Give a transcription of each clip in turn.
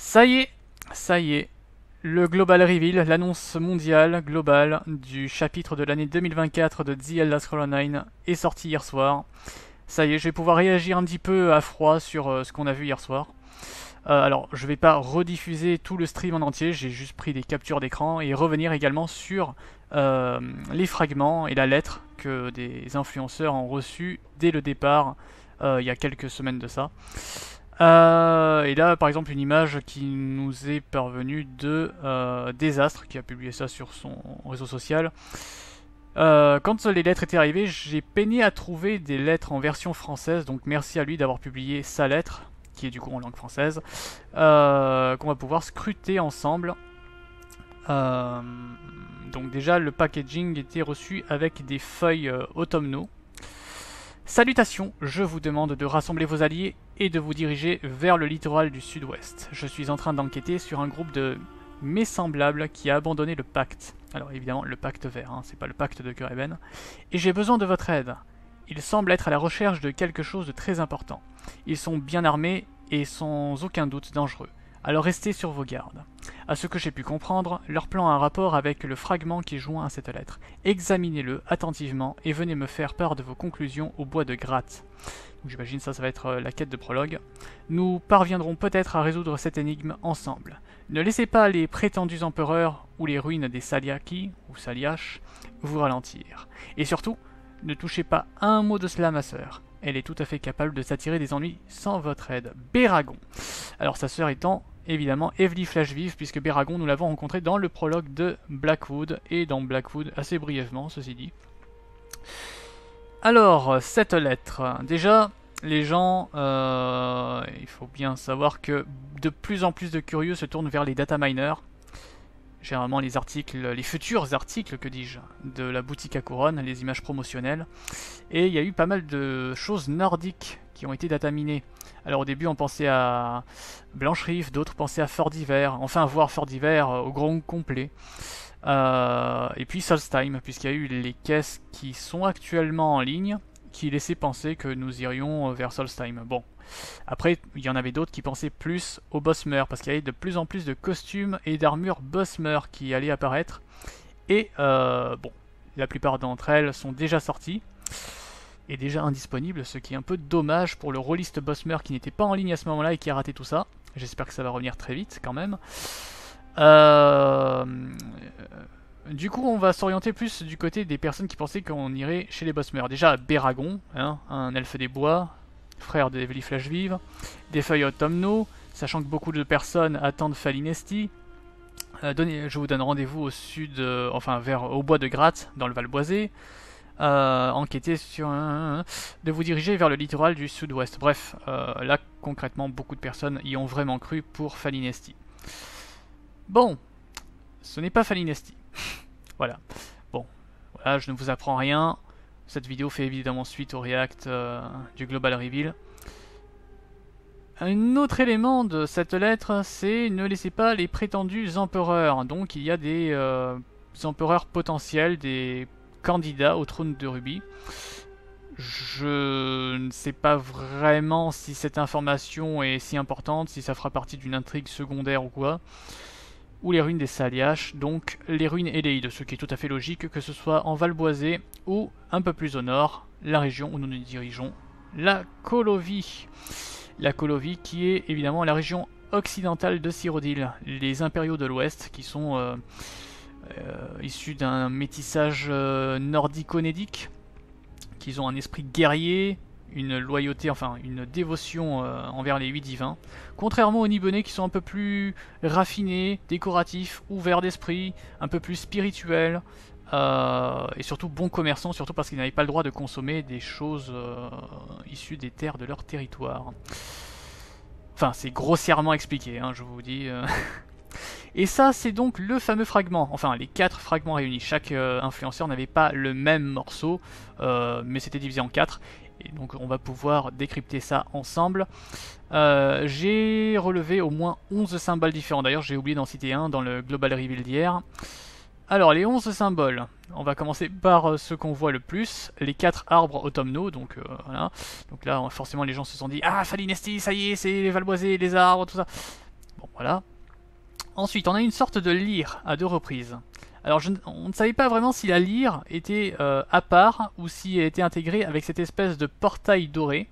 Ça y est, le Global Reveal, l'annonce mondiale globale du chapitre de l'année 2024 de The Elder Scrolls Online est sorti hier soir. Ça y est, je vais pouvoir réagir un petit peu à froid sur ce qu'on a vu hier soir. Alors, je vais pas rediffuser tout le stream en entier, j'ai juste pris des captures d'écran et revenir également sur les fragments et la lettre que des influenceurs ont reçu dès le départ, il y a quelques semaines de ça. Et là, par exemple, une image qui nous est parvenue de Désastre, qui a publié ça sur son réseau social. Quand les lettres étaient arrivées, j'ai peiné à trouver des lettres en version française, donc merci à lui d'avoir publié sa lettre, qui est du coup en langue française, qu'on va pouvoir scruter ensemble. Donc déjà, le packaging était reçu avec des feuilles automnaux. Salutations, je vous demande de rassembler vos alliés et de vous diriger vers le littoral du sud-ouest. Je suis en train d'enquêter sur un groupe de mes semblables qui a abandonné le pacte. Alors évidemment le pacte vert, hein, c'est pas le pacte de Kureben. Et j'ai besoin de votre aide. Ils semblent être à la recherche de quelque chose de très important. Ils sont bien armés et sans aucun doute dangereux. Alors restez sur vos gardes. À ce que j'ai pu comprendre, leur plan a un rapport avec le fragment qui joint à cette lettre. Examinez-le attentivement et venez me faire part de vos conclusions au bois de gratte. J'imagine ça va être la quête de prologue. Nous parviendrons peut-être à résoudre cette énigme ensemble. Ne laissez pas les prétendus empereurs ou les ruines des Saliaki, ou Saliash, vous ralentir. Et surtout, ne touchez pas un mot de cela à ma sœur. Elle est tout à fait capable de s'attirer des ennuis sans votre aide. Béragon. Alors sa sœur étant évidemment Evely Flashvive, puisque Béragon nous l'avons rencontré dans le prologue de Blackwood, et dans Blackwood assez brièvement, ceci dit. Alors, cette lettre. Déjà, les gens, il faut bien savoir que de plus en plus de curieux se tournent vers les data miners. Généralement les articles, les futurs articles, que dis-je, de la boutique à couronne, les images promotionnelles. Et il y a eu pas mal de choses nordiques qui ont été dataminées. Alors au début on pensait à Blanche-Rive, d'autres pensaient à Fort d'Hiver, enfin voir Fort d'Hiver au grand complet. Et puis Solstheim, puisqu'il y a eu les caisses qui sont actuellement en ligne, qui laissaient penser que nous irions vers Solstheim. Bon, après il y en avait d'autres qui pensaient plus au Bosmer, parce qu'il y avait de plus en plus de costumes et d'armures Bosmer qui allaient apparaître. Et bon, la plupart d'entre elles sont déjà sorties et déjà indisponibles, ce qui est un peu dommage pour le rôliste Bosmer qui n'était pas en ligne à ce moment-là et qui a raté tout ça. J'espère que ça va revenir très vite quand même. Du coup, on va s'orienter plus du côté des personnes qui pensaient qu'on irait chez les Bosmer. Déjà, Béragon, hein, un elfe des bois, frère de Evely Flashvive, des feuilles automnaux, sachant que beaucoup de personnes attendent Falinesti. Je vous donne rendez-vous au sud, enfin au bois de Gratte, dans le Val Boisé. Enquêter sur de vous diriger vers le littoral du sud-ouest. Bref, là concrètement, beaucoup de personnes y ont vraiment cru pour Falinesti. Bon, ce n'est pas Falinesti. Voilà. Bon, voilà, je ne vous apprends rien. Cette vidéo fait évidemment suite au react du Global Reveal. Un autre élément de cette lettre, c'est ne laissez pas les prétendus empereurs. Donc il y a des empereurs potentiels, des candidats au trône de Rubis. Je ne sais pas vraiment si cette information est si importante, si ça fera partie d'une intrigue secondaire ou quoi. Ou les ruines des Saliash, donc les ruines Éléides, ce qui est tout à fait logique, que ce soit en Val-Boisé ou un peu plus au nord, la région où nous nous dirigeons, la Colovie. La Colovie qui est évidemment la région occidentale de Cyrodiil, les impériaux de l'ouest qui sont issus d'un métissage nordico-nédique, qui ont un esprit guerrier, une loyauté, enfin une dévotion envers les 8 divins, contrairement aux Nibonnais qui sont un peu plus raffinés, décoratifs, ouverts d'esprit, un peu plus spirituels, et surtout bons commerçants, surtout parce qu'ils n'avaient pas le droit de consommer des choses issues des terres de leur territoire. Enfin, c'est grossièrement expliqué, hein, je vous dis. Et ça, c'est donc le fameux fragment, enfin les 4 fragments réunis. Chaque influenceur n'avait pas le même morceau, mais c'était divisé en 4. Et donc on va pouvoir décrypter ça ensemble. J'ai relevé au moins 11 symboles différents. D'ailleurs j'ai oublié d'en citer un dans le Global Reveal d'hier. Alors les 11 symboles, on va commencer par ce qu'on voit le plus, les 4 arbres automnaux, donc voilà. Donc là forcément les gens se sont dit « Ah, Falinesti, ça y est, c'est les Valboisés, les arbres, tout ça ». Bon Voilà. Ensuite, on a une sorte de lyre à 2 reprises. Alors, on ne savait pas vraiment si la lyre était à part ou si elle était intégrée avec cette espèce de portail doré.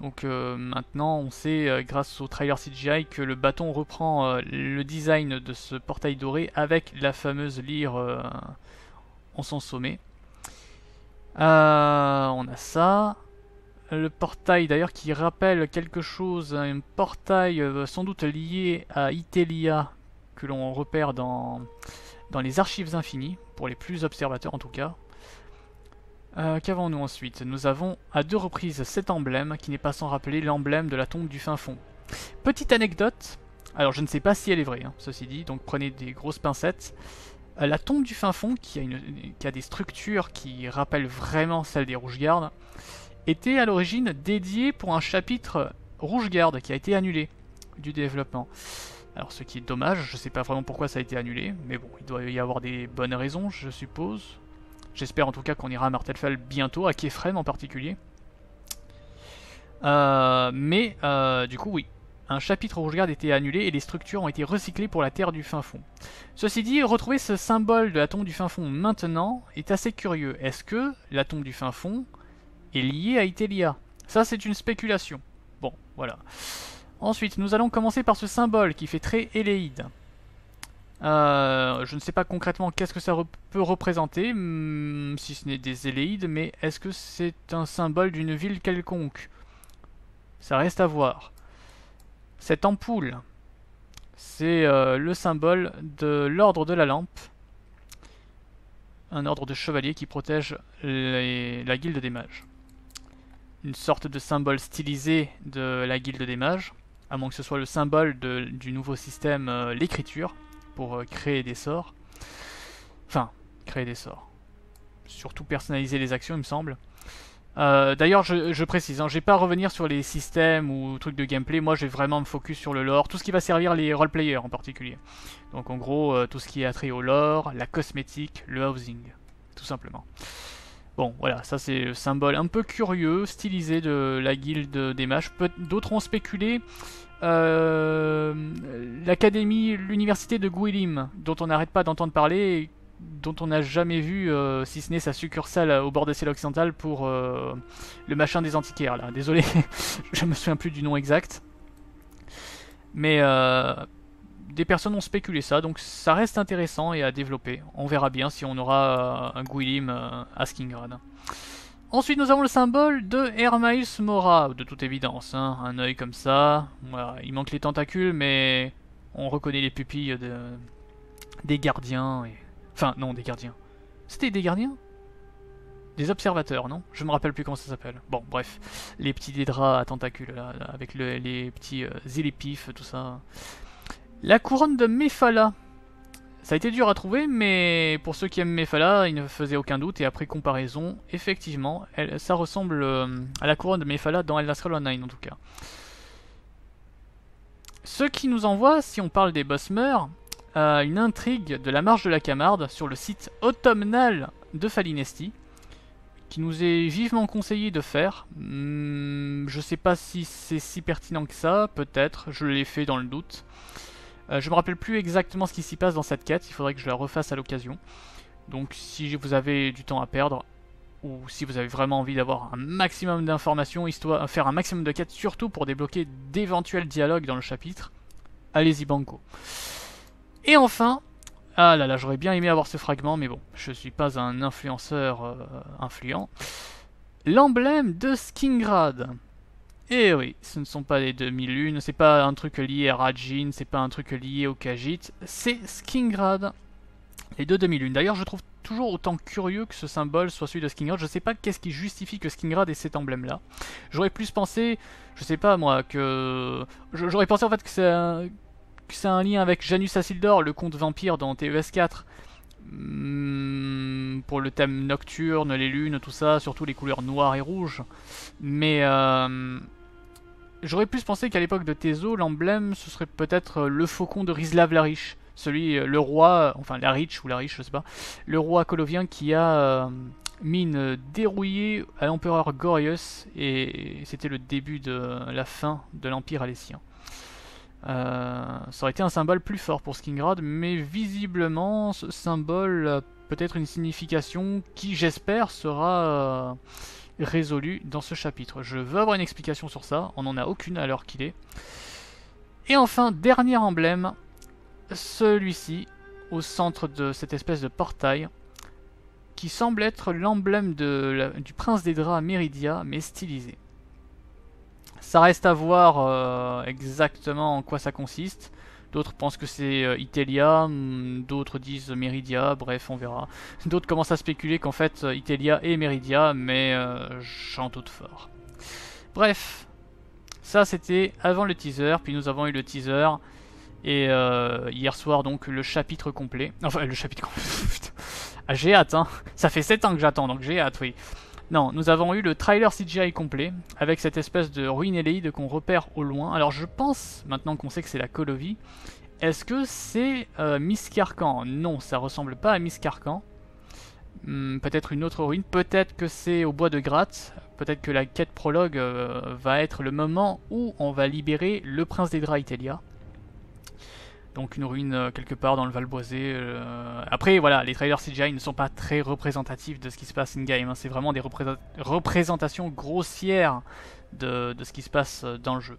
Donc maintenant, on sait, grâce au trailer CGI, que le bâton reprend le design de ce portail doré avec la fameuse lyre en son sommet. On a ça. Le portail d'ailleurs qui rappelle quelque chose, un portail sans doute lié à Itelia que l'on repère dans les archives infinies, pour les plus observateurs en tout cas. Qu'avons-nous ensuite? Nous avons à 2 reprises cet emblème qui n'est pas sans rappeler l'emblème de la tombe du fin fond. Petite anecdote, alors je ne sais pas si elle est vraie, hein, ceci dit, donc prenez des grosses pincettes. La tombe du fin fond, qui a des structures qui rappellent vraiment celles des Rouge-Gardes, était à l'origine dédiée pour un chapitre Rouge-Garde qui a été annulé du développement. Alors ce qui est dommage, je ne sais pas vraiment pourquoi ça a été annulé, mais bon, il doit y avoir des bonnes raisons, je suppose. J'espère en tout cas qu'on ira à Martelfell bientôt, à Kefren en particulier. Du coup oui, un chapitre Rouge-Garde a été annulé et les structures ont été recyclées pour la terre du fin fond. Ceci dit, retrouver ce symbole de la tombe du fin fond maintenant est assez curieux. Est-ce que la tombe du fin fond est liée à Itelia? Ça c'est une spéculation. Bon, voilà. Ensuite, nous allons commencer par ce symbole qui fait très Éléide. Je ne sais pas concrètement qu'est-ce que ça peut représenter, si ce n'est des Éléides, mais est-ce que c'est un symbole d'une ville quelconque? Ça reste à voir. Cette ampoule, c'est le symbole de l'ordre de la lampe, un ordre de chevaliers qui protège la guilde des mages. Une sorte de symbole stylisé de la guilde des mages, à moins que ce soit le symbole du nouveau système, l'écriture, pour créer des sorts. Enfin, créer des sorts. Surtout personnaliser les actions, il me semble. D'ailleurs, je précise, hein, je vais pas revenir sur les systèmes ou trucs de gameplay. Moi, je vais vraiment me focus sur le lore, tout ce qui va servir les roleplayers en particulier. Donc, en gros, tout ce qui est attrait au lore, la cosmétique, le housing, tout simplement. Bon, voilà, ça c'est le symbole un peu curieux, stylisé de la guilde des mages. D'autres ont spéculé l'académie, l'université de Gwilym, dont on n'arrête pas d'entendre parler, dont on n'a jamais vu, si ce n'est sa succursale au bord de ciel occidental pour le machin des antiquaires, là. Désolé, je me souviens plus du nom exact. Mais des personnes ont spéculé ça, donc ça reste intéressant et à développer. On verra bien si on aura un Gwilym à Skingrad. Ensuite, nous avons le symbole de Hermaeus Mora, de toute évidence. Hein. Un œil comme ça. Voilà. Il manque les tentacules, mais on reconnaît les pupilles des gardiens. Enfin, non, des gardiens. C'était des gardiens? Des observateurs, non? Je me rappelle plus comment ça s'appelle. Bon, bref. Les petits draps à tentacules, là, avec les petits zélépifs, tout ça. La couronne de Mephala. Ça a été dur à trouver, mais pour ceux qui aiment Mephala, il ne faisait aucun doute. Et après comparaison, effectivement, ça ressemble à la couronne de Mephala dans Elder Scrolls Online en tout cas. Ce qui nous envoie, si on parle des boss-meurs, une intrigue de la marche de la Camarde sur le site automnal de Falinesti, qui nous est vivement conseillé de faire. Je sais pas si c'est si pertinent que ça, peut-être, je l'ai fait dans le doute. Je me rappelle plus exactement ce qui s'y passe dans cette quête, il faudrait que je la refasse à l'occasion. Donc si vous avez du temps à perdre, ou si vous avez vraiment envie d'avoir un maximum d'informations, histoire faire un maximum de quêtes, surtout pour débloquer d'éventuels dialogues dans le chapitre, allez-y banco. Et enfin, ah là là, j'aurais bien aimé avoir ce fragment, mais bon, je suis pas un influenceur influent. L'emblème de Skingrad. Et oui, ce ne sont pas les 2001, c'est pas un truc lié à Rajin, c'est pas un truc lié au Khajiit, c'est Skingrad. Les deux 2001. D'ailleurs, je trouve toujours autant curieux que ce symbole soit celui de Skingrad. Je sais pas qu'est-ce qui justifie que Skingrad ait cet emblème-là. J'aurais plus pensé, je sais pas moi, que... J'aurais pensé en fait que c'est un lien avec Janus Asyldor, le comte vampire dans TES4. Pour le thème nocturne, les lunes, tout ça, surtout les couleurs noires et rouges. Mais j'aurais plus pensé qu'à l'époque de Tezo, l'emblème ce serait peut-être le faucon de Rislav Larich, celui, le roi, enfin Larich ou Larich, je sais pas, le roi colovien qui a mis une dérouillée à l'empereur Gorius, et c'était le début de la fin de l'empire alessien. Ça aurait été un symbole plus fort pour Skingrad, mais visiblement ce symbole a peut-être une signification qui, j'espère, sera résolue dans ce chapitre. Je veux avoir une explication sur ça, on n'en a aucune à l'heure qu'il est. Et enfin, dernier emblème, celui-ci, au centre de cette espèce de portail, qui semble être l'emblème du prince des draps Meridia, mais stylisé. Ça reste à voir exactement en quoi ça consiste. D'autres pensent que c'est Itelia, d'autres disent Meridia, bref, on verra. D'autres commencent à spéculer qu'en fait Itelia est Meridia, mais j'en doute fort. Bref, ça c'était avant le teaser, puis nous avons eu le teaser, et hier soir donc le chapitre complet. Enfin, le chapitre complet. Ah, j'ai hâte, hein. Ça fait 7 ans que j'attends, donc j'ai hâte, oui. Non, nous avons eu le trailer CGI complet, avec cette espèce de ruine Éléide qu'on repère au loin. Alors je pense, maintenant qu'on sait que c'est la Colovie, est-ce que c'est Miss Carcan? Non, ça ressemble pas à Miss Carcan. Peut-être une autre ruine, peut-être que c'est au bois de Gratte, peut-être que la quête prologue va être le moment où on va libérer le prince des draps Itelia. Donc une ruine quelque part dans le Val Boisé. Après voilà, les trailers CGI ne sont pas très représentatifs de ce qui se passe in-game, hein. C'est vraiment des représentations grossières de ce qui se passe dans le jeu.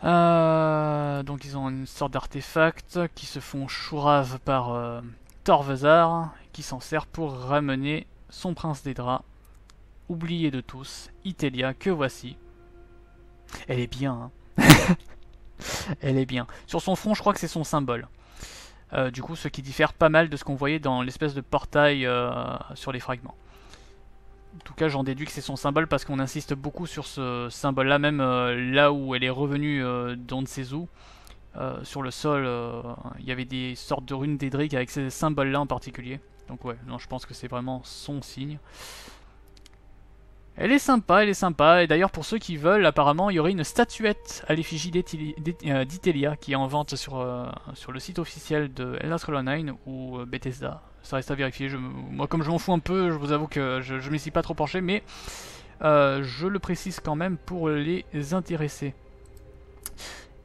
Donc ils ont une sorte d'artefact qui se font chourave par Torvezar, qui s'en sert pour ramener son prince des draps, oublié de tous, Itelia, que voici. Elle est bien, hein. Elle est bien. Sur son front, je crois que c'est son symbole. Du coup, ce qui diffère pas mal de ce qu'on voyait dans l'espèce de portail sur les fragments. En tout cas, j'en déduis que c'est son symbole parce qu'on insiste beaucoup sur ce symbole-là, même là où elle est revenue d'on ne sait où. Sur le sol, il y avait des sortes de runes dédriques avec ces symboles-là en particulier. Donc ouais, non, je pense que c'est vraiment son signe. Elle est sympa, et d'ailleurs pour ceux qui veulent, apparemment il y aurait une statuette à l'effigie d'Itelia qui est en vente sur le site officiel de Elder Scrolls Online ou Bethesda. Ça reste à vérifier, moi comme je m'en fous un peu, je vous avoue que je m'y suis pas trop penché, mais je le précise quand même pour les intéressés.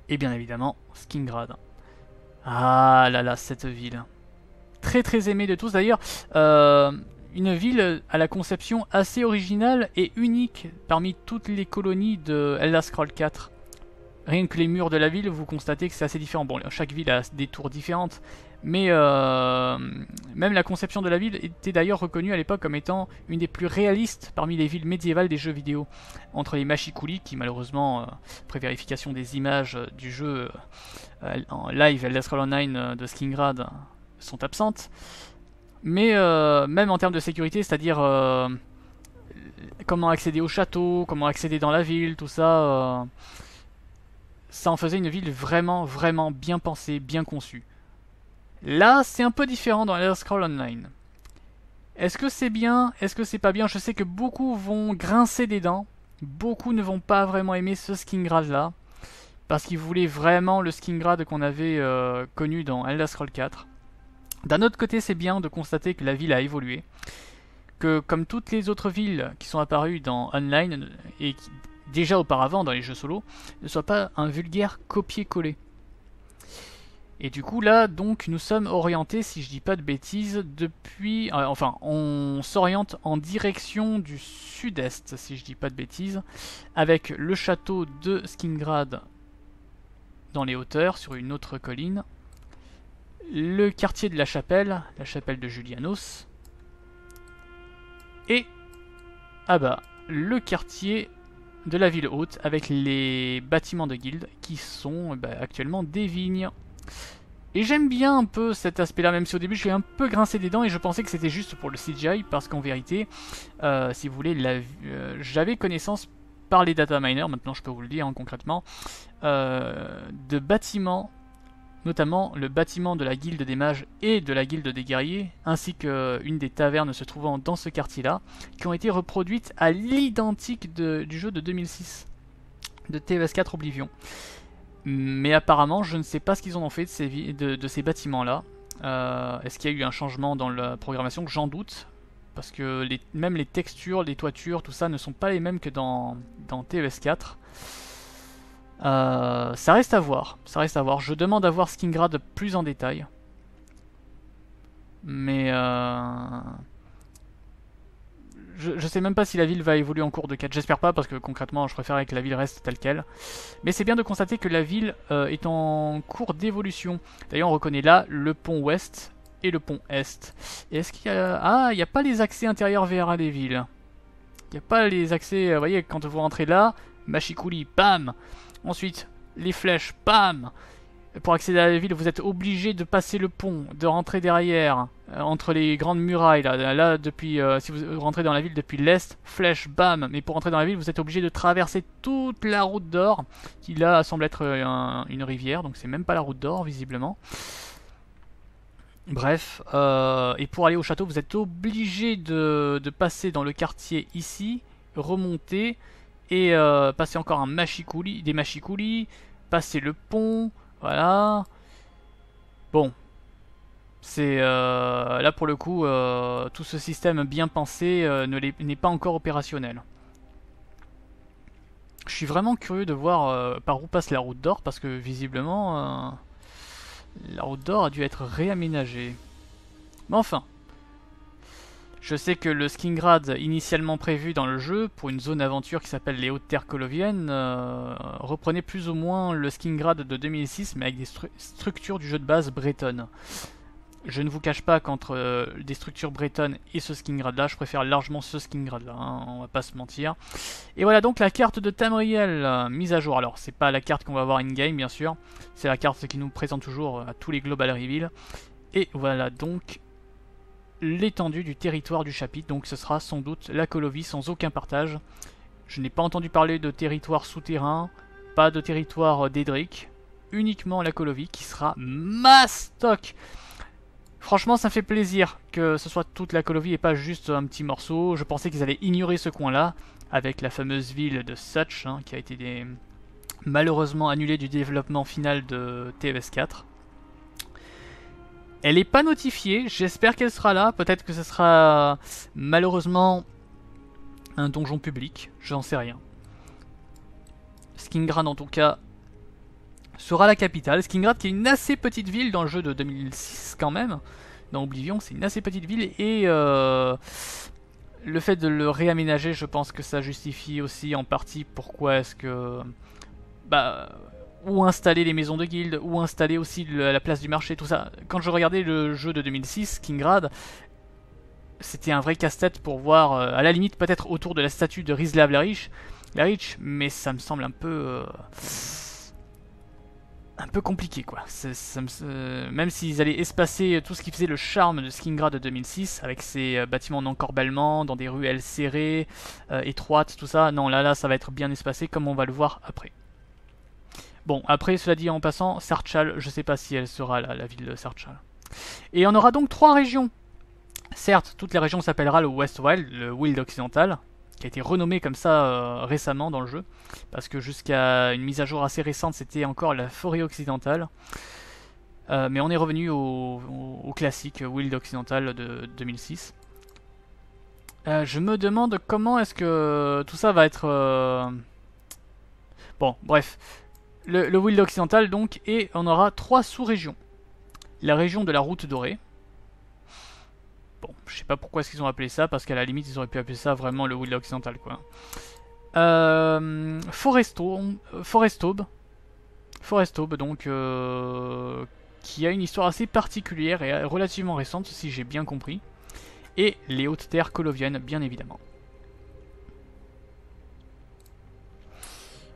Et bien évidemment, Skingrad. Ah là là, cette ville. Très très aimée de tous d'ailleurs. Une ville à la conception assez originale et unique parmi toutes les colonies de Elder Scrolls 4. Rien que les murs de la ville, vous constatez que c'est assez différent. Bon, chaque ville a des tours différentes, mais même la conception de la ville était d'ailleurs reconnue à l'époque comme étant une des plus réalistes parmi les villes médiévales des jeux vidéo. Entre les machicoulis, qui malheureusement, après vérification des images du jeu en live Elder Scrolls Online de Skingrad, sont absentes. Mais même en termes de sécurité, c'est-à-dire comment accéder au château, comment accéder dans la ville, tout ça, ça en faisait une ville vraiment, vraiment bien pensée, bien conçue. Là, c'est un peu différent dans Elder Scrolls Online. Est-ce que c'est bien? Est-ce que c'est pas bien? Je sais que beaucoup vont grincer des dents. Beaucoup ne vont pas vraiment aimer ce Skingrad-là. Parce qu'ils voulaient vraiment le Skingrad qu'on avait connu dans Elder Scrolls 4. D'un autre côté, c'est bien de constater que la ville a évolué, que comme toutes les autres villes qui sont apparues dans Online et qui, déjà auparavant dans les jeux solo, ne soient pas un vulgaire copier-coller. Et du coup là, donc, nous sommes orientés, si je dis pas de bêtises, depuis... enfin, on s'oriente en direction du sud-est, si je dis pas de bêtises, avec le château de Skingrad dans les hauteurs, sur une autre colline, le quartier de la chapelle de Julianos, et le quartier de la ville haute avec les bâtiments de guilde qui sont actuellement des vignes. Et j'aime bien un peu cet aspect-là, même si au début je suis un peu grincé des dents et je pensais que c'était juste pour le CGI, parce qu'en vérité, si vous voulez, j'avais connaissance par les data miners, maintenant je peux vous le dire concrètement, de bâtiments, notamment le bâtiment de la guilde des mages et de la guilde des guerriers, ainsi qu'une des tavernes se trouvant dans ce quartier-là, qui ont été reproduites à l'identique du jeu de 2006, de TES4 Oblivion. Mais apparemment, je ne sais pas ce qu'ils en ont fait de ces bâtiments-là. Est-ce qu'il y a eu un changement dans la programmation? J'en doute, parce que même les textures, les toitures, tout ça ne sont pas les mêmes que dans TES4. Ça reste à voir, ça reste à voir. Je demande à voir Skingrad plus en détail. Mais je sais même pas si la ville va évoluer en cours de quête. J'espère pas parce que concrètement je préfère que la ville reste telle qu'elle. Mais c'est bien de constater que la ville est en cours d'évolution. D'ailleurs on reconnaît là le pont ouest et le pont est. Et est-ce qu'il y a... Ah, il n'y a pas les accès intérieurs vers les villes. Il n'y a pas les accès... Vous voyez, quand vous rentrez là, Machikuli, bam. Ensuite, les flèches, bam. Pour accéder à la ville, vous êtes obligé de passer le pont, de rentrer derrière, entre les grandes murailles. Là depuis, si vous rentrez dans la ville depuis l'est, flèche, bam. Mais pour rentrer dans la ville, vous êtes obligé de traverser toute la route d'or, qui là semble être une rivière, donc c'est même pas la route d'or visiblement. Bref, et pour aller au château, vous êtes obligé de passer dans le quartier ici, remonter, et passer encore des machikoulis, passer le pont, voilà. Bon, c'est là pour le coup, tout ce système bien pensé n'est pas encore opérationnel. Je suis vraiment curieux de voir par où passe la route d'or, parce que visiblement, la route d'or a dû être réaménagée. Mais enfin, je sais que le Skingrad initialement prévu dans le jeu, pour une zone aventure qui s'appelle les Hautes Terres Coloviennes, reprenait plus ou moins le Skingrad de 2006, mais avec des structures du jeu de base bretonnes. Je ne vous cache pas qu'entre des structures bretonnes et ce Skingrad là, je préfère largement ce Skingrad là, hein, on va pas se mentir. Et voilà donc la carte de Tamriel mise à jour. Alors c'est pas la carte qu'on va voir in-game bien sûr, c'est la carte qui nous présente toujours à tous les Global Reveal. Et voilà donc l'étendue du territoire du chapitre, donc ce sera sans doute la Colovie sans aucun partage. Je n'ai pas entendu parler de territoire souterrain, pas de territoire d'Edric, uniquement la Colovie qui sera mastoc. Franchement ça me fait plaisir que ce soit toute la Colovie et pas juste un petit morceau. Je pensais qu'ils allaient ignorer ce coin là, avec la fameuse ville de Such, hein, qui a été malheureusement annulée du développement final de TES4. Elle n'est pas notifiée, j'espère qu'elle sera là, peut-être que ce sera malheureusement un donjon public, j'en sais rien. Skingrad en tout cas sera la capitale. Skingrad qui est une assez petite ville dans le jeu de 2006 quand même. Dans Oblivion c'est une assez petite ville et le fait de le réaménager, je pense que ça justifie aussi en partie pourquoi est-ce que... où installer les maisons de guildes, où installer aussi la place du marché, tout ça. Quand je regardais le jeu de 2006, Skingrad, c'était un vrai casse-tête pour voir, à la limite peut-être autour de la statue de Rislav Larich, mais ça me semble un peu compliqué quoi. Même s'ils allaient espacer tout ce qui faisait le charme de Skingrad de 2006, avec ses bâtiments d'encorbellement, dans des ruelles serrées, étroites, tout ça, non là ça va être bien espacé comme on va le voir après. Bon, après, cela dit en passant, Sarchal, je sais pas si elle sera là, la ville de Sarchal. Et on aura donc 3 régions. Certes, toute la région s'appellera le Westwild, le Wild occidental, qui a été renommé comme ça récemment dans le jeu, parce que jusqu'à une mise à jour assez récente, c'était encore la forêt occidentale. Mais on est revenu au classique Wild occidental de 2006. Je me demande comment est-ce que tout ça va être... Bon, bref... Le Wild occidental donc, et on aura 3 sous-régions. La région de la route dorée. Bon, je sais pas pourquoi est-ce qu'ils ont appelé ça, parce qu'à la limite ils auraient pu appeler ça vraiment le Wild occidental quoi. Forestobe donc, qui a une histoire assez particulière et relativement récente si j'ai bien compris. Et les hautes terres coloviennes bien évidemment.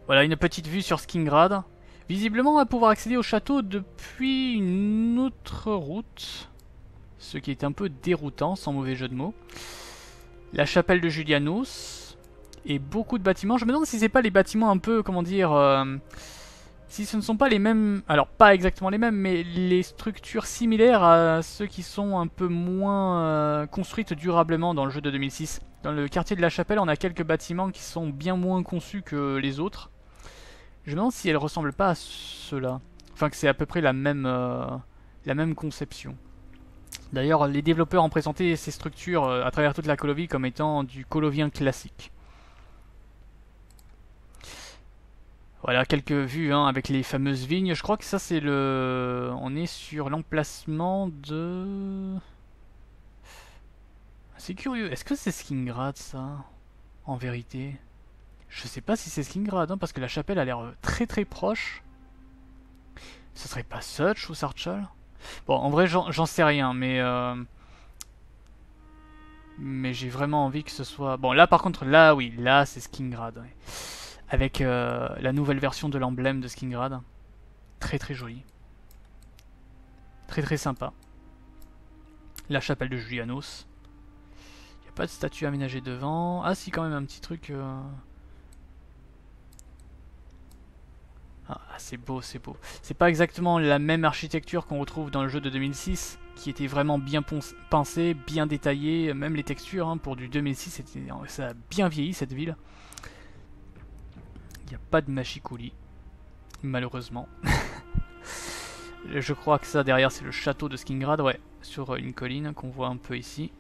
Voilà une petite vue sur Skingrad. Visiblement on va pouvoir accéder au château depuis une autre route. Ce qui est un peu déroutant, sans mauvais jeu de mots. La chapelle de Julianos. Et beaucoup de bâtiments. Je me demande si c'est pas les bâtiments un peu, comment dire... si ce ne sont pas les mêmes... Alors pas exactement les mêmes, mais les structures similaires à ceux qui sont un peu moins construites durablement dans le jeu de 2006. Dans le quartier de la chapelle, on a quelques bâtiments qui sont bien moins conçus que les autres. Je me demande si elles ressemblent pas à ceux-là. Enfin que c'est à peu près la même conception. D'ailleurs, les développeurs ont présenté ces structures à travers toute la Colovie comme étant du colovien classique. Voilà, quelques vues hein, avec les fameuses vignes. Je crois que ça c'est le... On est sur l'emplacement de... C'est curieux, est-ce que c'est Skingrad ça? En vérité? Je sais pas si c'est Skingrad, hein, parce que la chapelle a l'air très très proche. Ce serait pas Such ou Sarchal? Bon, en vrai j'en sais rien, mais j'ai vraiment envie que ce soit... Bon, là par contre, là oui, là c'est Skingrad. Ouais. Avec la nouvelle version de l'emblème de Skingrad. Très très joli. Très très sympa. La chapelle de Julianos. Il n'y a pas de statue aménagée devant. Ah si, quand même un petit truc... Ah, c'est beau, c'est beau. C'est pas exactement la même architecture qu'on retrouve dans le jeu de 2006, qui était vraiment bien pensé, bien détaillé, même les textures, hein, pour du 2006, ça a bien vieilli cette ville. Il n'y a pas de machicoulis, malheureusement. Je crois que ça derrière c'est le château de Skingrad, ouais, sur une colline qu'on voit un peu ici.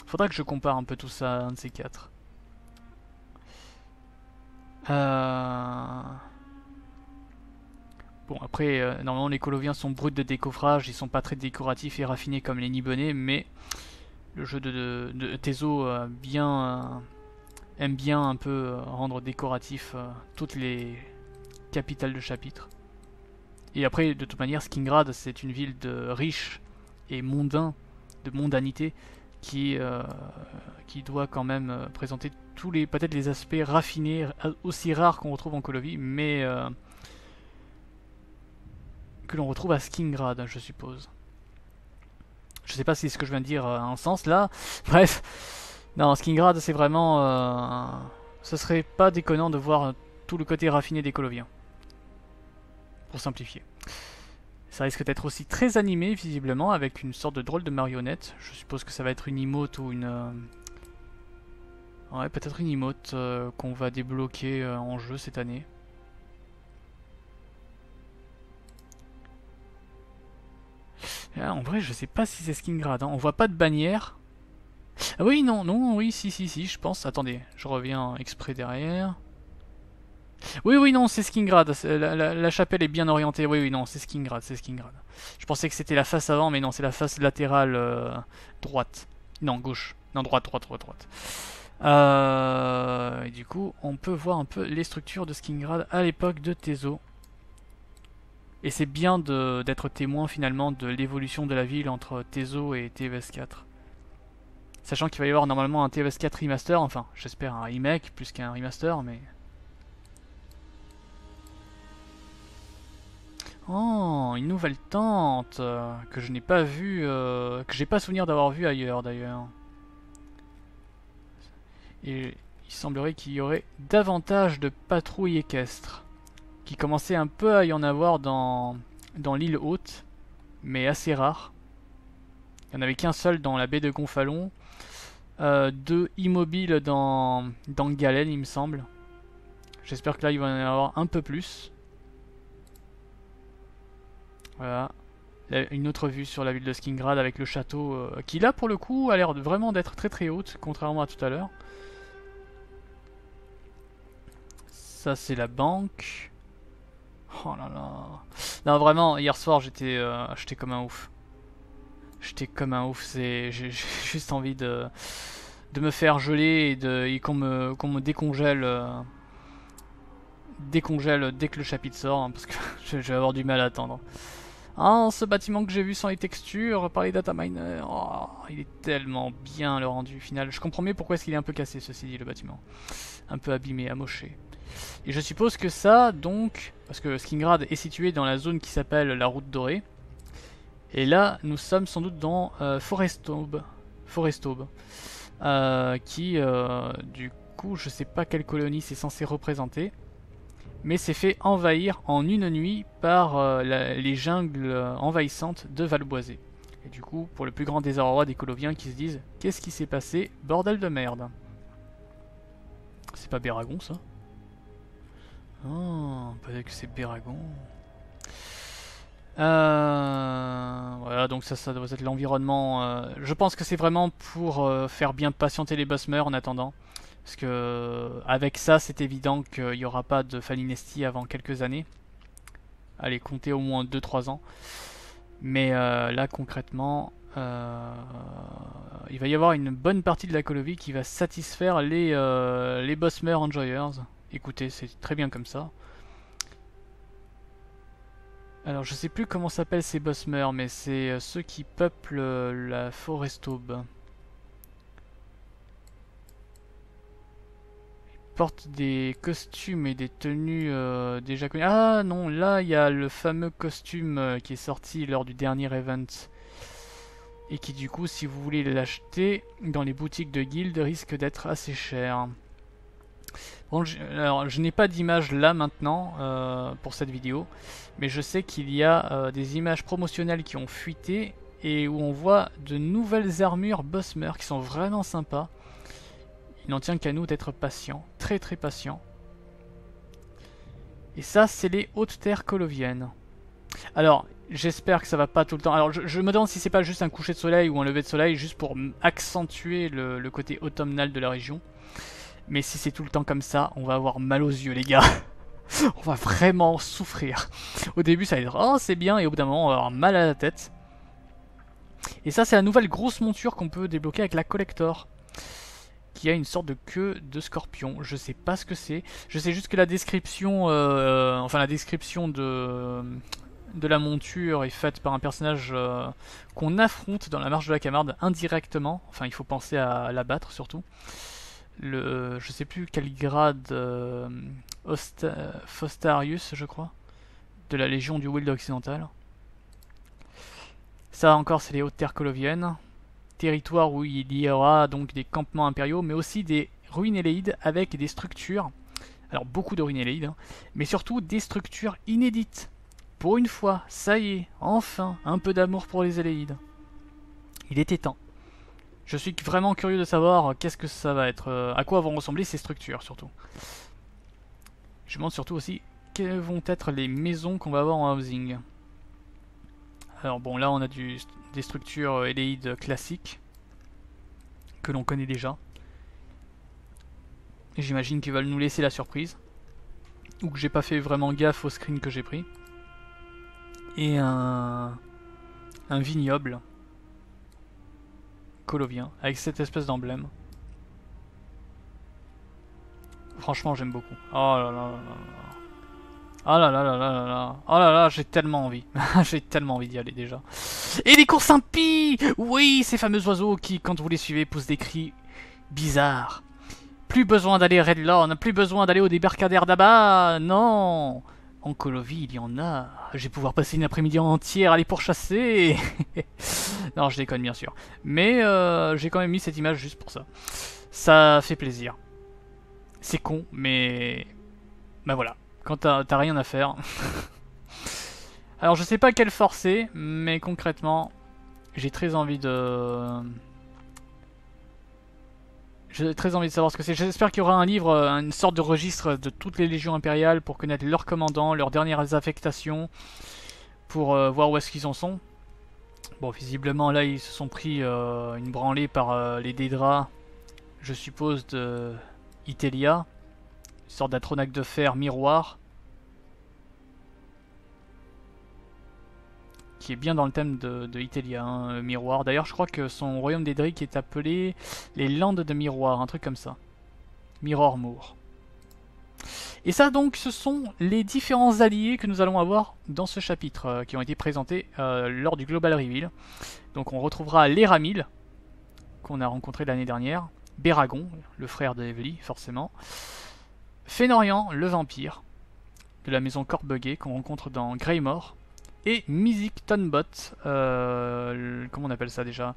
Faudra que je compare un peu tout ça, un de ces quatre. Bon après, normalement les Coloviens sont bruts de décoffrage, ils sont pas très décoratifs et raffinés comme les Nibonnais, mais le jeu de Tezo aime bien un peu rendre décoratif toutes les capitales de chapitre. Et après, de toute manière, Skingrad c'est une ville de riches et mondains, de mondanité, qui doit quand même présenter tous les peut-être les aspects raffinés, aussi rares qu'on retrouve en Colovie, mais que l'on retrouve à Skingrad, je suppose. Je sais pas si ce que je viens de dire a un sens là. Bref, non, Skingrad c'est vraiment... ce serait pas déconnant de voir tout le côté raffiné des Coloviens. Pour simplifier. Ça risque d'être aussi très animé visiblement avec une sorte de drôle de marionnette. Je suppose que ça va être une emote ou une... Ouais, peut-être une emote qu'on va débloquer en jeu cette année. Ah, en vrai, je sais pas si c'est Skingrad. Hein. On voit pas de bannière. Ah oui, non, non, oui, si, je pense. Attendez, je reviens exprès derrière. Oui, non, c'est Skingrad. La chapelle est bien orientée. Oui, non, c'est Skingrad, c'est Skingrad. Je pensais que c'était la face avant, mais non, c'est la face latérale droite. Non, gauche. Non, droite. Et du coup, on peut voir un peu les structures de Skingrad à l'époque de Tezo. Et c'est bien d'être témoin finalement de l'évolution de la ville entre Tezo et TVS4. Sachant qu'il va y avoir normalement un TVS4 remaster, enfin j'espère un remake plus qu'un remaster, mais... Oh, une nouvelle tente que je n'ai pas vue, que j'ai pas souvenir d'avoir vue ailleurs d'ailleurs. Et il semblerait qu'il y aurait davantage de patrouilles équestres, qui commençait un peu à y en avoir dans l'île haute, mais assez rare. Il n'y en avait qu'un seul dans la baie de Gonfalon, deux immobiles dans Galen, il me semble. J'espère que là il va y en avoir un peu plus. Voilà. Une autre vue sur la ville de Skingrad avec le château qui là pour le coup a l'air vraiment d'être très très haute, contrairement à tout à l'heure. Ça c'est la banque. Oh là là. Non vraiment, hier soir j'étais comme un ouf. J'étais comme un ouf, j'ai juste envie de me faire geler et qu'on me décongèle dès que le chapitre sort, hein, parce que je vais avoir du mal à attendre. Ah, ce bâtiment que j'ai vu sans les textures par les data miners, oh, il est tellement bien le rendu final. Je comprends mieux pourquoi est-ce qu'il est un peu cassé, ceci dit, le bâtiment. Un peu abîmé, amoché. Et je suppose que ça, donc, parce que Skingrad est situé dans la zone qui s'appelle la Route Dorée. Et là, nous sommes sans doute dans Forestaube. Qui, du coup, je sais pas quelle colonie c'est censé représenter. Mais s'est fait envahir en une nuit par les jungles envahissantes de Valboisé. Et du coup, pour le plus grand désarroi des Coloviens qui se disent « Qu'est-ce qui s'est passé? Bordel de merde !» C'est pas Béragon, ça? Oh, peut-être que c'est Béragon. Voilà, donc ça doit être l'environnement. Je pense que c'est vraiment pour faire bien patienter les bossmeurs en attendant. Parce que avec ça, c'est évident qu'il n'y aura pas de Falinesti avant quelques années. Allez, comptez au moins 2-3 ans. Mais là, concrètement, il va y avoir une bonne partie de la colonie qui va satisfaire les Bossmer Enjoyers. Écoutez, c'est très bien comme ça. Alors, je sais plus comment s'appellent ces Bossmer, mais c'est ceux qui peuplent la Forestaube. Ils portent des costumes et des tenues déjà connues. Ah non, là, il y a le fameux costume qui est sorti lors du dernier event. Et qui, du coup, si vous voulez l'acheter dans les boutiques de guild, risque d'être assez cher. Bon, alors, je n'ai pas d'image là maintenant pour cette vidéo, mais je sais qu'il y a des images promotionnelles qui ont fuité et où on voit de nouvelles armures Bossmer qui sont vraiment sympas. Il n'en tient qu'à nous d'être patients, très très patients. Et ça, c'est les hautes terres coloviennes. Alors, j'espère que ça va pas tout le temps. Alors, je me demande si c'est pas juste un coucher de soleil ou un lever de soleil, juste pour accentuer le côté automnal de la région. Mais si c'est tout le temps comme ça, on va avoir mal aux yeux, les gars. On va vraiment souffrir. Au début, ça va être oh, c'est bien, et au bout d'un moment, on va avoir mal à la tête. Et ça, c'est la nouvelle grosse monture qu'on peut débloquer avec la collector, qui a une sorte de queue de scorpion. Je sais pas ce que c'est. Je sais juste que la description, enfin la description de la monture est faite par un personnage qu'on affronte dans la marche de la Camarde indirectement. Enfin, il faut penser à l'abattre surtout. Je sais plus quel grade, Fostarius, je crois, de la Légion du Wild Occidental. Ça encore, c'est les hautes terres coloviennes. Territoire où il y aura donc des campements impériaux, mais aussi des ruines éléides avec des structures. Alors beaucoup de ruines éléides, hein, mais surtout des structures inédites. Pour une fois, ça y est, enfin, un peu d'amour pour les éléides. Il était temps. Je suis vraiment curieux de savoir qu'est-ce que ça va être, à quoi vont ressembler ces structures surtout. Je me demande surtout aussi quelles vont être les maisons qu'on va avoir en housing. Alors bon, là on a des structures éléides classiques que l'on connaît déjà. Et j'imagine qu'ils veulent nous laisser la surprise. Ou que j'ai pas fait vraiment gaffe au screen que j'ai pris. Et un vignoble colovien avec cette espèce d'emblème. Franchement, j'aime beaucoup. Oh là là là là. Oh là là là là là là. Oh là là, j'ai tellement envie. J'ai tellement envie d'y aller déjà. Et des courses impies. Oui, ces fameux oiseaux qui, quand vous les suivez, poussent des cris bizarres. Plus besoin d'aller à Redlawn, plus besoin d'aller au débarcadère d'Abba. Non. En Colovie, il y en a. Je vais pouvoir passer une après-midi entière à aller pourchasser. Non, je déconne bien sûr. Mais j'ai quand même mis cette image juste pour ça. Ça fait plaisir. C'est con, mais... bah voilà. Quand t'as rien à faire. Alors je sais pas quelle forcer, mais concrètement, j'ai très envie de... J'ai très envie de savoir ce que c'est. J'espère qu'il y aura un livre, une sorte de registre de toutes les légions impériales pour connaître leurs commandants, leurs dernières affectations, pour voir où est-ce qu'ils en sont. Bon, visiblement là ils se sont pris une branlée par les Dédras, je suppose, de Itelia. Une sorte d'Atronac de fer miroir. Qui est bien dans le thème de Itelia, hein, miroir. D'ailleurs, je crois que son royaume d'Edric est appelé les Landes de Miroir, un truc comme ça. Mirror Moor. Et ça, donc, ce sont les différents alliés que nous allons avoir dans ce chapitre, qui ont été présentés lors du Global Reveal. Donc, on retrouvera l'Eramil, qu'on a rencontré l'année dernière. Béragon, le frère de Evely, forcément. Fénorian, le vampire, de la maison Corbeguet, qu'on rencontre dans Greymore. Et Mizik Tonbot, comment on appelle ça déjà?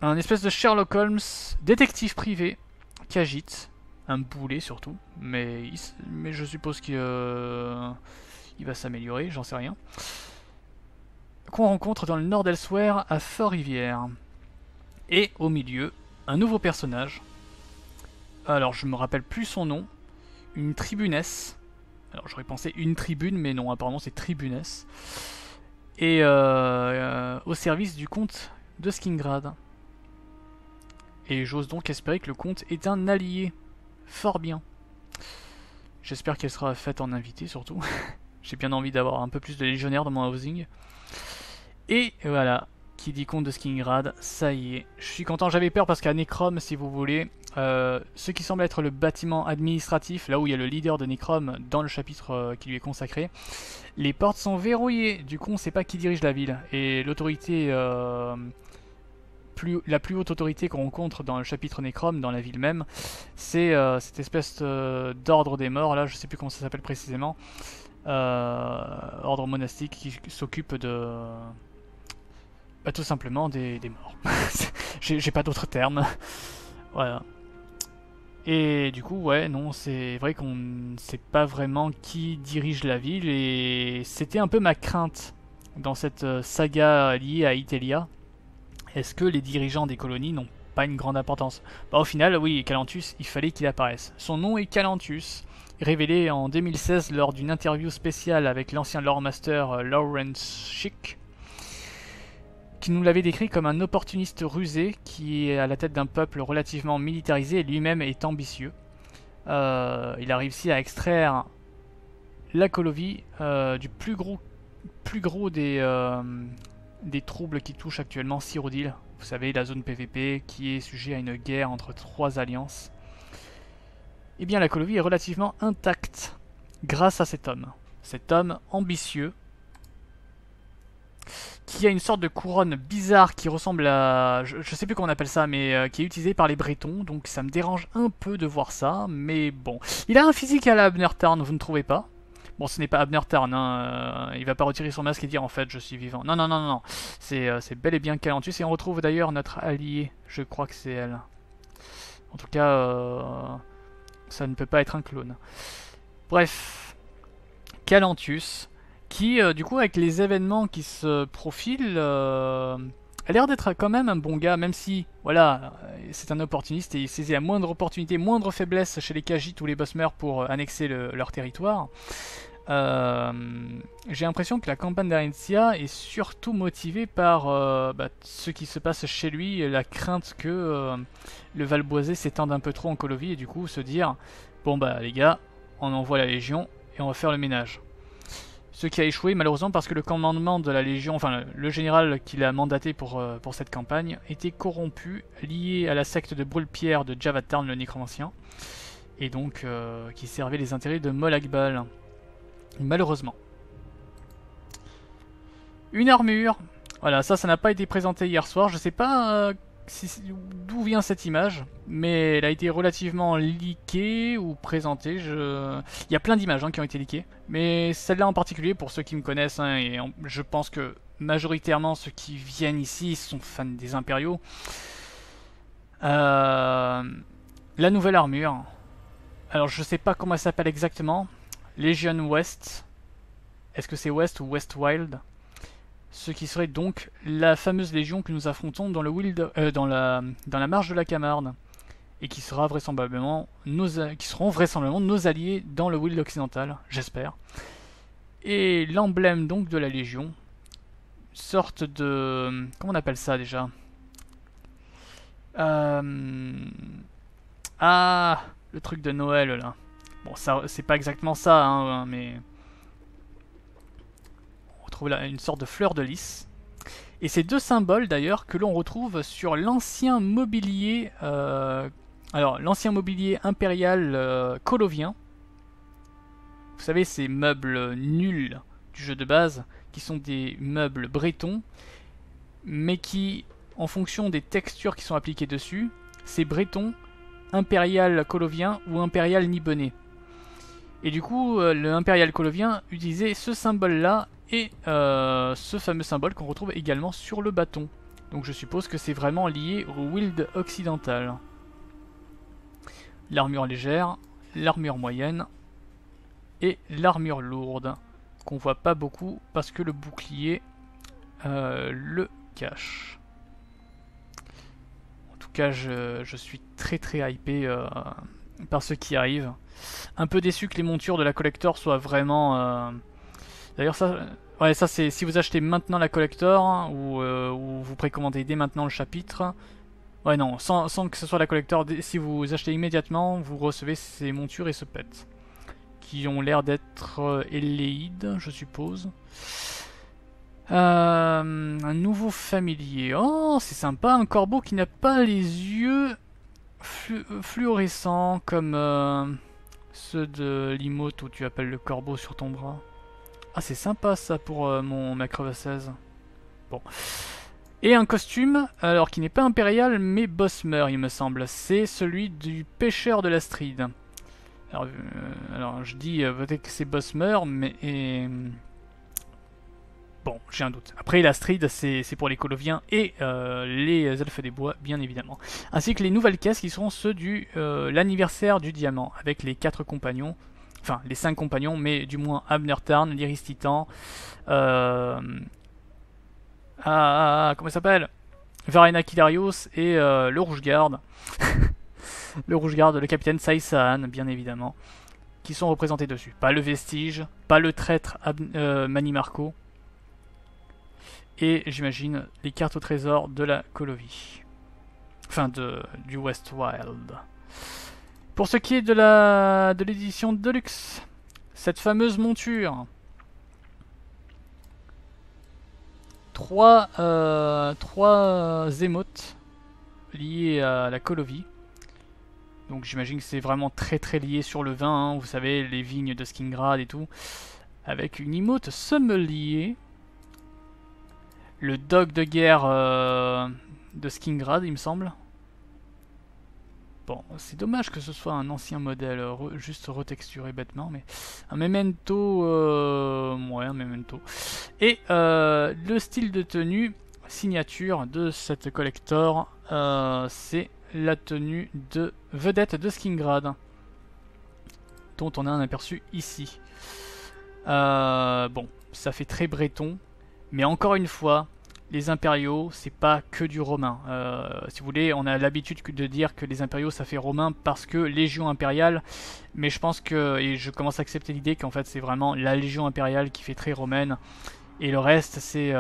Un espèce de Sherlock Holmes, détective privé, qui agite, un boulet surtout, mais je suppose qu'il va s'améliorer, j'en sais rien. Qu'on rencontre dans le Nord d'Elsewhere à Fort-Rivière. Et au milieu, un nouveau personnage. Alors je me rappelle plus son nom, une tribunesse. Alors j'aurais pensé une tribune, mais non, apparemment c'est tribunesse. Et au service du comte de Skingrad. et j'ose donc espérer que le comte est un allié. Fort bien. J'espère qu'elle sera faite en invité surtout. J'ai bien envie d'avoir un peu plus de légionnaires dans mon housing. Et voilà, qui dit comte de Skingrad, ça y est. Je suis content, j'avais peur parce qu'à Necrom, si vous voulez, ce qui semble être le bâtiment administratif, là où il y a le leader de Necrom dans le chapitre qui lui est consacré, les portes sont verrouillées. Du coup, on ne sait pas qui dirige la ville. Et l'autorité, la plus haute autorité qu'on rencontre dans le chapitre Necrom, dans la ville même, c'est cette espèce d'ordre des morts, là, je sais plus comment ça s'appelle précisément. Ordre monastique qui s'occupe de... Bah, tout simplement des morts. J'ai pas d'autres termes. Voilà. Et du coup, ouais, non, c'est vrai qu'on ne sait pas vraiment qui dirige la ville, et c'était un peu ma crainte dans cette saga liée à Itelia. Est-ce que les dirigeants des colonies n'ont pas une grande importance? Bah, au final, oui, Calanthus, il fallait qu'il apparaisse. Son nom est Calanthus, révélé en 2016 lors d'une interview spéciale avec l'ancien Lore Master Lawrence Schick, qui nous l'avait décrit comme un opportuniste rusé qui est à la tête d'un peuple relativement militarisé et lui-même est ambitieux. Il a réussi à extraire la Colovie du plus gros des troubles qui touchent actuellement Cyrodiil. Vous savez, la zone PVP qui est sujet à une guerre entre 3 alliances. Eh bien, la Colovie est relativement intacte grâce à cet homme. Cet homme ambitieux, qui a une sorte de couronne bizarre qui ressemble à... Je sais plus comment on appelle ça, mais qui est utilisée par les Bretons, donc ça me dérange un peu de voir ça, mais bon. Il a un physique à la Abner Tarn, vous ne trouvez pas? Bon, ce n'est pas Abner Tarn, hein, il va pas retirer son masque et dire en fait je suis vivant. Non, non, non, non, c'est bel et bien Calanthus, et on retrouve d'ailleurs notre allié, je crois que c'est elle. En tout cas, ça ne peut pas être un clone. Bref, Calanthus, qui, du coup, avec les événements qui se profilent, a l'air d'être quand même un bon gars, même si, voilà, c'est un opportuniste et il saisit la moindre opportunité, moindre faiblesse chez les Khajiit ou les Bosmer pour annexer leur territoire. J'ai l'impression que la campagne d'Arencia est surtout motivée par ce qui se passe chez lui, la crainte que le Val Boisé s'étende un peu trop en Colovie et du coup se dire, bon bah les gars, on envoie la Légion et on va faire le ménage. Ce qui a échoué malheureusement parce que le commandement de la Légion, enfin le général qui l'a mandaté pour cette campagne, était corrompu, lié à la secte de Brûle-Pierre de Javatarn le Nécromancien, et donc qui servait les intérêts de Molakbal. Malheureusement. Une armure. Voilà, ça n'a pas été présenté hier soir. Je sais pas d'où vient cette image, mais elle a été relativement leakée ou présentée. Il y a plein d'images qui ont été leakées, mais celle-là en particulier, pour ceux qui me connaissent, et je pense que majoritairement ceux qui viennent ici sont fans des impériaux. La nouvelle armure. Alors je sais pas comment elle s'appelle exactement. Legion West. Est-ce que c'est West ou West Wild? Ce qui serait donc la fameuse légion que nous affrontons dans dans la marche de la Camarde, et qui seront vraisemblablement nos alliés dans le Wild occidental, j'espère. Et l'emblème donc de la légion, sorte de... comment on appelle ça déjà? Ah, le truc de Noël là. Bon, ça c'est pas exactement ça, hein, mais... là une sorte de fleur de lys. Et ces deux symboles d'ailleurs que l'on retrouve sur l'ancien mobilier, alors l'ancien mobilier impérial colovien. Vous savez, ces meubles nuls du jeu de base, qui sont des meubles bretons, mais qui, en fonction des textures qui sont appliquées dessus, c'est breton, impérial colovien ou impérial nibonais. Et du coup, le impérial colovien utilisait ce symbole-là et ce fameux symbole qu'on retrouve également sur le bâton. Donc je suppose que c'est vraiment lié au Wild occidental. L'armure légère, l'armure moyenne et l'armure lourde, qu'on voit pas beaucoup parce que le bouclier le cache. En tout cas, je suis très très hypé par ce qui arrive. Un peu déçu que les montures de la collector soient vraiment... D'ailleurs ça c'est si vous achetez maintenant la collector, ou vous précommandez dès maintenant le chapitre, Ouais, non, sans que ce soit la collector. Si vous achetez immédiatement, vous recevez ces montures et ce pet. Qui ont l'air d'être Elleid, je suppose. Un nouveau familier. Oh, c'est sympa, un corbeau qui n'a pas les yeux fluorescents comme ceux de l'imote où tu appelles le corbeau sur ton bras. Ah, c'est sympa ça pour ma crevasseuse. Bon. Et un costume, alors qui n'est pas impérial, mais Bosmer, il me semble. C'est celui du pêcheur de l'Astride. Alors je dis peut-être que c'est Bosmer, mais... bon, j'ai un doute. Après, l'Astride, c'est pour les Coloviens et les Elfes des Bois, bien évidemment. Ainsi que les nouvelles caisses qui seront ceux du l'anniversaire du diamant, avec les 4 compagnons. Enfin, les 5 compagnons, mais du moins Abner Tarn, l'Iris Titan... comment il s'appelle, Varena Kidarios et le Rouge-Garde. Le Rouge-Garde, le capitaine Saïsaan, bien évidemment, qui sont représentés dessus. Pas le Vestige, pas le traître Manimarco, et j'imagine les cartes au trésor de la Colovie. Enfin, du Westwild. Pour ce qui est de l'édition Deluxe, cette fameuse monture... Trois émotes liées à la Colovie. Donc j'imagine que c'est vraiment très lié sur le vin, hein, vous savez, les vignes de Skingrad et tout. Avec une emote sommelier. Le dog de guerre de Skingrad, il me semble. Bon, c'est dommage que ce soit un ancien modèle, juste retexturé bêtement, mais un memento, ouais, un memento. Et le style de tenue signature de cette collector, c'est la tenue de vedette de Skingrad, dont on a un aperçu ici. Bon, ça fait très breton, mais encore une fois, les impériaux, c'est pas que du romain. Si vous voulez, on a l'habitude de dire que les impériaux, ça fait romain parce que légion impériale, mais je pense que, et je commence à accepter l'idée qu'en fait c'est vraiment la légion impériale qui fait très romaine, et le reste c'est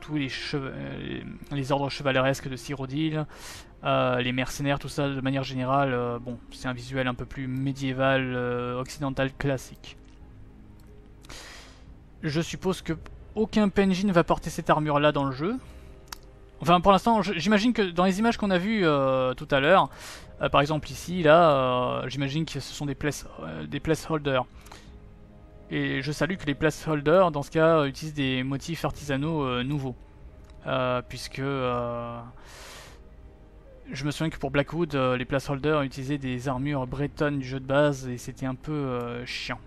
tous les ordres chevaleresques de Cyrodiil, les mercenaires, tout ça de manière générale. Bon, c'est un visuel un peu plus médiéval, occidental classique. Je suppose que aucun Penjin ne va porter cette armure là dans le jeu. Enfin pour l'instant j'imagine que dans les images qu'on a vues tout à l'heure, par exemple ici, là, j'imagine que ce sont des placeholders. Et je salue que les placeholders dans ce cas utilisent des motifs artisanaux nouveaux. Puisque je me souviens que pour Blackwood, les placeholders utilisaient des armures bretonnes du jeu de base et c'était un peu chiant.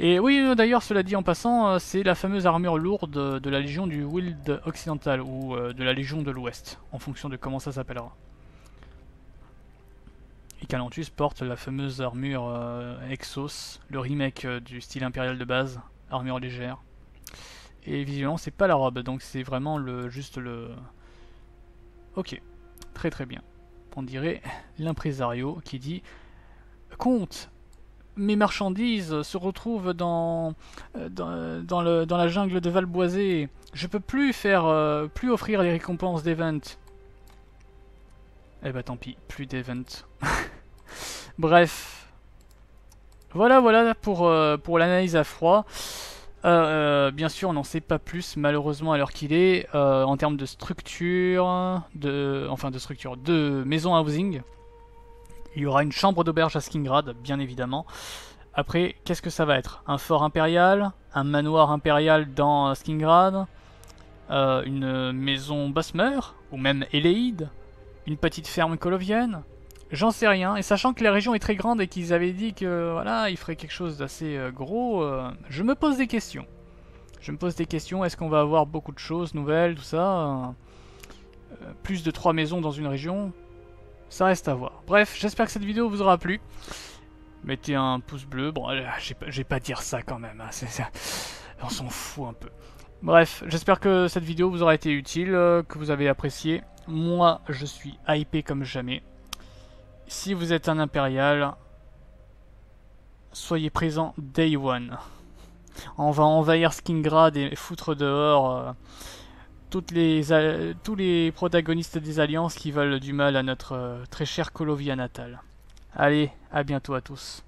Et oui, d'ailleurs, cela dit en passant, c'est la fameuse armure lourde de la Légion du Wild Occidental, ou de la Légion de l'Ouest, en fonction de comment ça s'appellera. Et Calantus porte la fameuse armure Exos, le remake du style impérial de base, armure légère. Et visiblement, c'est pas la robe, donc c'est vraiment juste le... Ok, très bien. On dirait l'impresario qui dit « Comte, mes marchandises se retrouvent dans la jungle de Valboisé. Je peux plus offrir les récompenses d'event. » Eh bah tant pis, plus d'event. Bref. Voilà pour l'analyse à froid. Bien sûr, on n'en sait pas plus, malheureusement, à l'heure qu'il est, en termes de structure, de maison housing. Il y aura une chambre d'auberge à Skingrad, bien évidemment. Après, qu'est-ce que ça va être? Un fort impérial? Un manoir impérial dans Skingrad? Une maison Bosmer? Ou même Elleid? Une petite ferme colovienne? J'en sais rien. Et sachant que la région est très grande et qu'ils avaient dit que voilà, ils feraient quelque chose d'assez gros, je me pose des questions. Est-ce qu'on va avoir beaucoup de choses nouvelles, tout ça? Plus de 3 maisons dans une région? Ça reste à voir. Bref, j'espère que cette vidéo vous aura plu. Mettez un pouce bleu. Bon, je vais pas dire ça quand même. Hein. On s'en fout un peu. Bref, j'espère que cette vidéo vous aura été utile, que vous avez apprécié. Moi, je suis hypé comme jamais. Si vous êtes un impérial, soyez présent day one. On va envahir Skingrad et foutre dehors tous les protagonistes des alliances qui veulent du mal à notre très cher Colovia natal. Allez, à bientôt à tous.